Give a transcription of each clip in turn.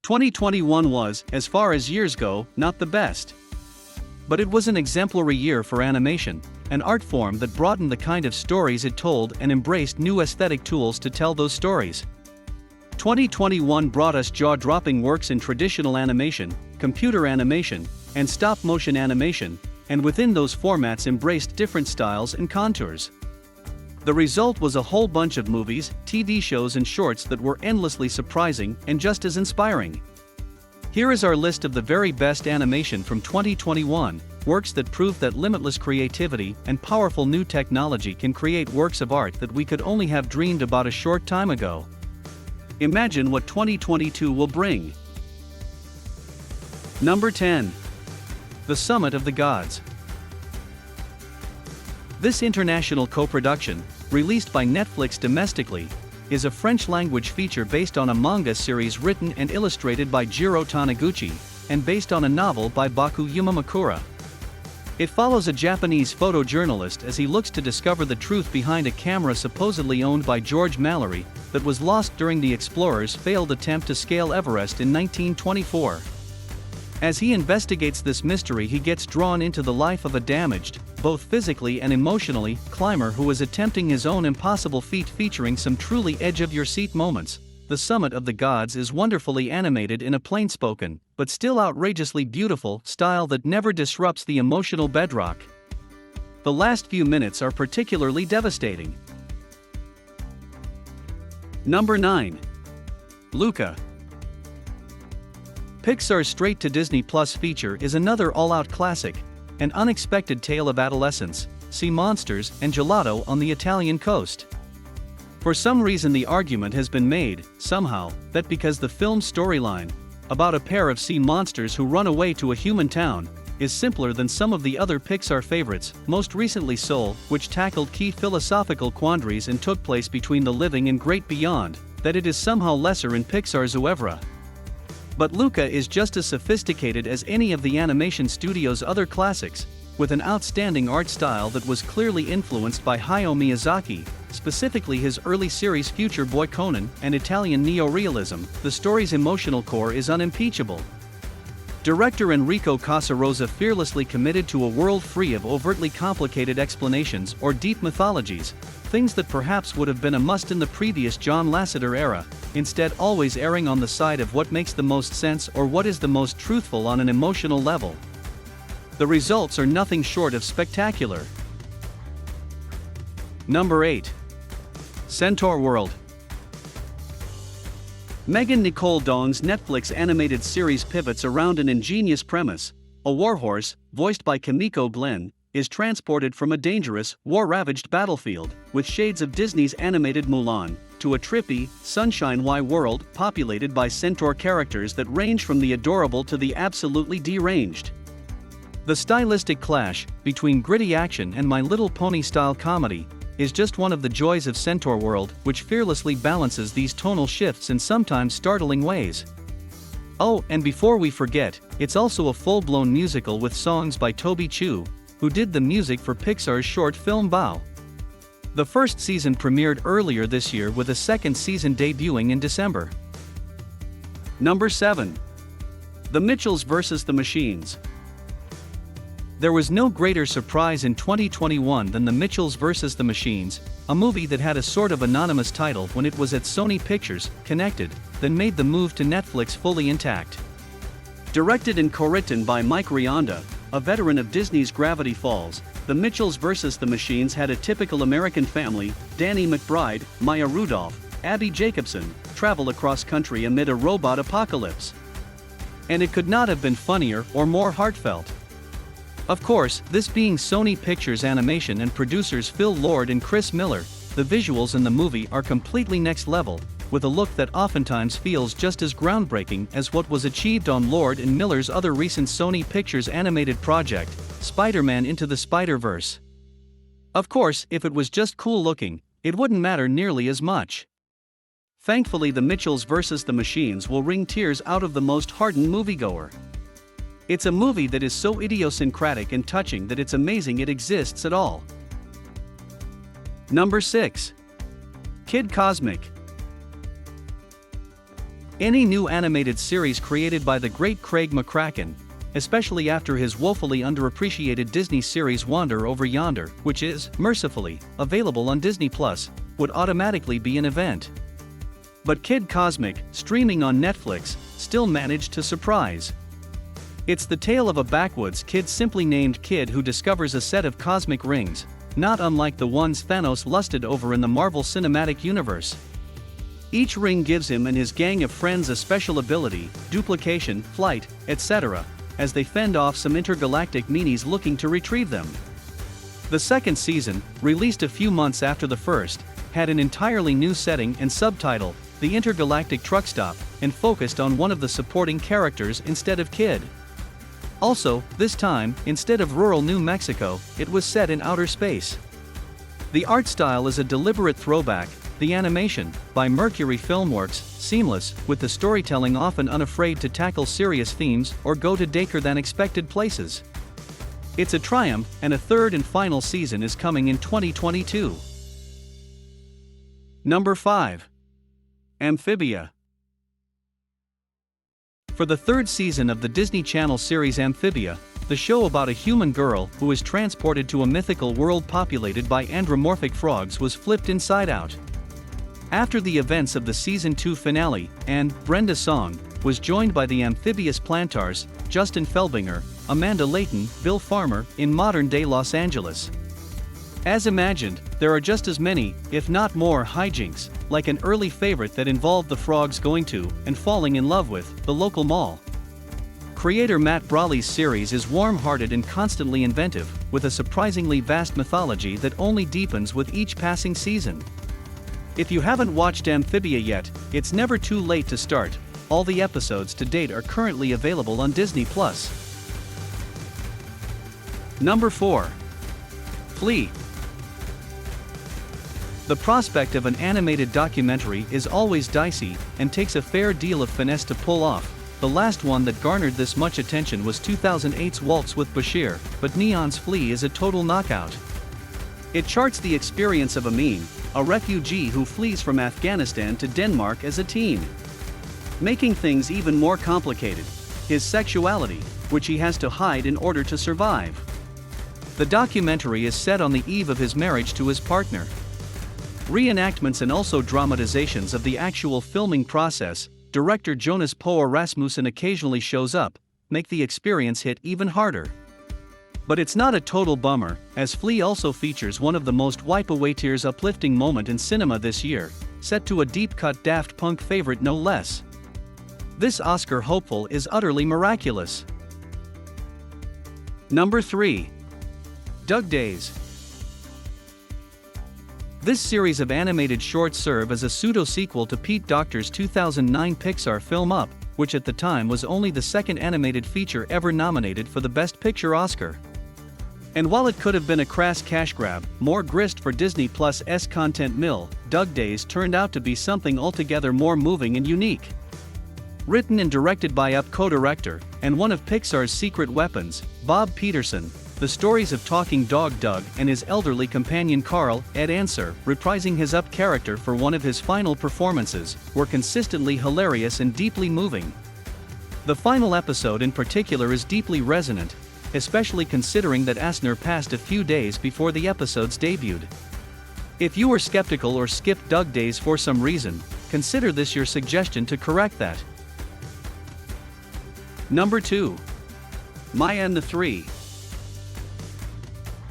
2021 was, as far as years go, not the best. But it was an exemplary year for animation, an art form that broadened the kind of stories it told and embraced new aesthetic tools to tell those stories. 2021 brought us jaw-dropping works in traditional animation, computer animation, and stop-motion animation, and within those formats embraced different styles and contours. The result was a whole bunch of movies, TV shows and shorts that were endlessly surprising and just as inspiring. Here is our list of the very best animation from 2021, works that prove that limitless creativity and powerful new technology can create works of art that we could only have dreamed about a short time ago. Imagine what 2022 will bring. Number 10. The Summit of the Gods. This international co-production, released by Netflix domestically, is a French-language feature based on a manga series written and illustrated by Jiro Taniguchi, and based on a novel by Baku Yumamakura. It follows a Japanese photojournalist as he looks to discover the truth behind a camera supposedly owned by George Mallory, that was lost during the explorers' failed attempt to scale Everest in 1924. As he investigates this mystery, he gets drawn into the life of a damaged, both physically and emotionally, climber who is attempting his own impossible feat, featuring some truly edge-of-your-seat moments. The Summit of the Gods is wonderfully animated in a plain-spoken, but still outrageously beautiful, style that never disrupts the emotional bedrock. The last few minutes are particularly devastating. Number 9. Luca. Pixar's straight-to-Disney Plus feature is another all-out classic, an unexpected tale of adolescence, sea monsters, and gelato on the Italian coast. For some reason the argument has been made, somehow, that because the film's storyline, about a pair of sea monsters who run away to a human town, is simpler than some of the other Pixar favorites, most recently Soul, which tackled key philosophical quandaries and took place between the living and great beyond, that it is somehow lesser in Pixar's oeuvre. But Luca is just as sophisticated as any of the animation studio's other classics, with an outstanding art style that was clearly influenced by Hayao Miyazaki, specifically his early series Future Boy Conan and Italian neorealism. The story's emotional core is unimpeachable. Director Enrico Casarosa fearlessly committed to a world free of overtly complicated explanations or deep mythologies, things that perhaps would have been a must in the previous John Lasseter era, instead always erring on the side of what makes the most sense or what is the most truthful on an emotional level. The results are nothing short of spectacular. Number 8. Centaurworld. Megan Nicole Dong's Netflix animated series pivots around an ingenious premise. A warhorse, voiced by Kimiko Glenn, is transported from a dangerous, war-ravaged battlefield, with shades of Disney's animated Mulan, to a trippy, sunshine-y world populated by centaur characters that range from the adorable to the absolutely deranged. The stylistic clash between gritty action and My Little Pony-style comedy is just one of the joys of Centaurworld, which fearlessly balances these tonal shifts in sometimes startling ways. Oh, and before we forget, it's also a full-blown musical with songs by Toby Chu, who did the music for Pixar's short film Bao. The first season premiered earlier this year, with a second season debuting in December. Number 7. The Mitchells vs. the Machines. There was no greater surprise in 2021 than The Mitchells vs. the Machines, a movie that had a sort of anonymous title when it was at Sony Pictures, Connected, then made the move to Netflix fully intact. Directed and co-written by Mike Rianda, a veteran of Disney's Gravity Falls, The Mitchells vs. the Machines had a typical American family, Danny McBride, Maya Rudolph, Abby Jacobson, travel across country amid a robot apocalypse. And it could not have been funnier or more heartfelt. Of course, this being Sony Pictures Animation and producers Phil Lord and Chris Miller, the visuals in the movie are completely next level, with a look that oftentimes feels just as groundbreaking as what was achieved on Lord and Miller's other recent Sony Pictures animated project, Spider-Man Into the Spider-Verse. Of course, if it was just cool looking, it wouldn't matter nearly as much. Thankfully, The Mitchells vs. the Machines will wring tears out of the most hardened moviegoer. It's a movie that is so idiosyncratic and touching that it's amazing it exists at all. Number 6. Kid Cosmic. Any new animated series created by the great Craig McCracken, especially after his woefully underappreciated Disney series Wander Over Yonder, which is, mercifully, available on Disney+, would automatically be an event. But Kid Cosmic, streaming on Netflix, still managed to surprise. It's the tale of a backwoods kid simply named Kid who discovers a set of cosmic rings, not unlike the ones Thanos lusted over in the Marvel Cinematic Universe. Each ring gives him and his gang of friends a special ability, duplication, flight, etc., as they fend off some intergalactic meanies looking to retrieve them. The second season, released a few months after the first, had an entirely new setting and subtitle, The Intergalactic Truck Stop, and focused on one of the supporting characters instead of Kid. Also, this time, instead of rural New Mexico, it was set in outer space. The art style is a deliberate throwback, the animation, by Mercury Filmworks, seamless, with the storytelling often unafraid to tackle serious themes or go to darker than expected places. It's a triumph, and a third and final season is coming in 2022. Number 5. Amphibia. For the third season of the Disney Channel series Amphibia, the show about a human girl who is transported to a mythical world populated by anthropomorphic frogs was flipped inside out. After the events of the Season 2 finale, Brenda Song was joined by the amphibious Plantars, Justin Felbinger, Amanda Layton, Bill Farmer, in modern-day Los Angeles. As imagined, there are just as many, if not more, hijinks, like an early favorite that involved the frogs going to, and falling in love with, the local mall. Creator Matt Brawley's series is warm-hearted and constantly inventive, with a surprisingly vast mythology that only deepens with each passing season. If you haven't watched Amphibia yet, it's never too late to start. All the episodes to date are currently available on Disney+. Number 4. Flea. The prospect of an animated documentary is always dicey, and takes a fair deal of finesse to pull off. The last one that garnered this much attention was 2008's Waltz with Bashir, but Neon's Flea is a total knockout. It charts the experience of Amin, a refugee who flees from Afghanistan to Denmark as a teen. Making things even more complicated, his sexuality, which he has to hide in order to survive. The documentary is set on the eve of his marriage to his partner. Reenactments and also dramatizations of the actual filming process, director Jonas Poe Rasmussen occasionally shows up, make the experience hit even harder. But it's not a total bummer, as Flea also features one of the most wipe-away-tears uplifting moment in cinema this year, set to a deep-cut Daft Punk favorite no less. This Oscar hopeful is utterly miraculous. Number 3. Doug Days. This series of animated shorts serve as a pseudo-sequel to Pete Docter's 2009 Pixar film Up, which at the time was only the second animated feature ever nominated for the Best Picture Oscar. And while it could have been a crass cash grab, more grist for Disney Plus' content mill, Doug Days turned out to be something altogether more moving and unique. Written and directed by Up co-director, and one of Pixar's secret weapons, Bob Peterson, the stories of talking dog Doug and his elderly companion Carl, Ed Answer, reprising his Up character for one of his final performances, were consistently hilarious and deeply moving. The final episode in particular is deeply resonant, especially considering that Asner passed a few days before the episodes debuted. If you were skeptical or skipped Doug Days for some reason, consider this your suggestion to correct that. Number 2. Maya and the Three.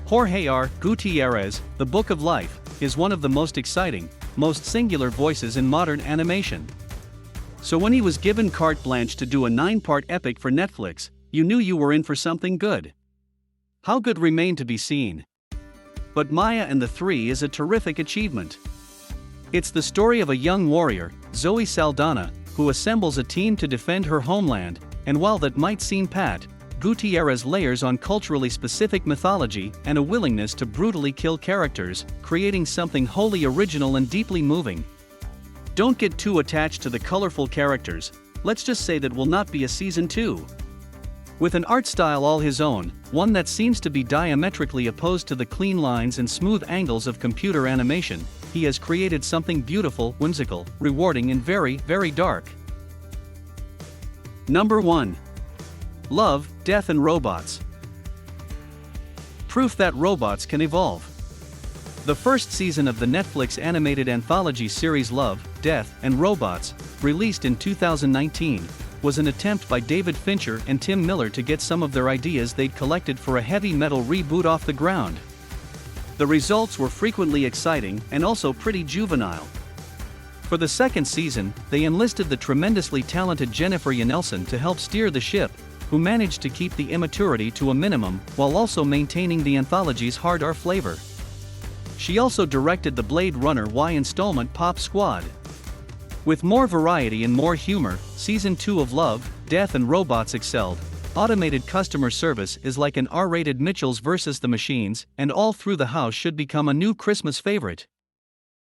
Jorge R. Gutierrez, The Book of Life, is one of the most exciting, most singular voices in modern animation. So when he was given carte blanche to do a 9-part epic for Netflix, you knew you were in for something good. How good remained to be seen. But Maya and the Three is a terrific achievement. It's the story of a young warrior, Zoe Saldana, who assembles a team to defend her homeland, and while that might seem pat, Gutierrez layers on culturally specific mythology and a willingness to brutally kill characters, creating something wholly original and deeply moving. Don't get too attached to the colorful characters, let's just say that will not be a season 2. With an art style all his own, one that seems to be diametrically opposed to the clean lines and smooth angles of computer animation, he has created something beautiful, whimsical, rewarding and very, very dark. Number 1. Love, Death and Robots. Proof that robots can evolve. The first season of the Netflix animated anthology series Love, Death, and Robots, released in 2019, was an attempt by David Fincher and Tim Miller to get some of their ideas they'd collected for a heavy metal reboot off the ground. The results were frequently exciting and also pretty juvenile. For the second season, they enlisted the tremendously talented Jennifer Yanelson to help steer the ship, who managed to keep the immaturity to a minimum while also maintaining the anthology's hard R flavor. She also directed the Blade Runner Y installment Pop Squad. With more variety and more humor, Season 2 of Love, Death and Robots excelled. Automated customer service is like an R-rated Mitchells vs. the Machines, and All Through the House should become a new Christmas favorite.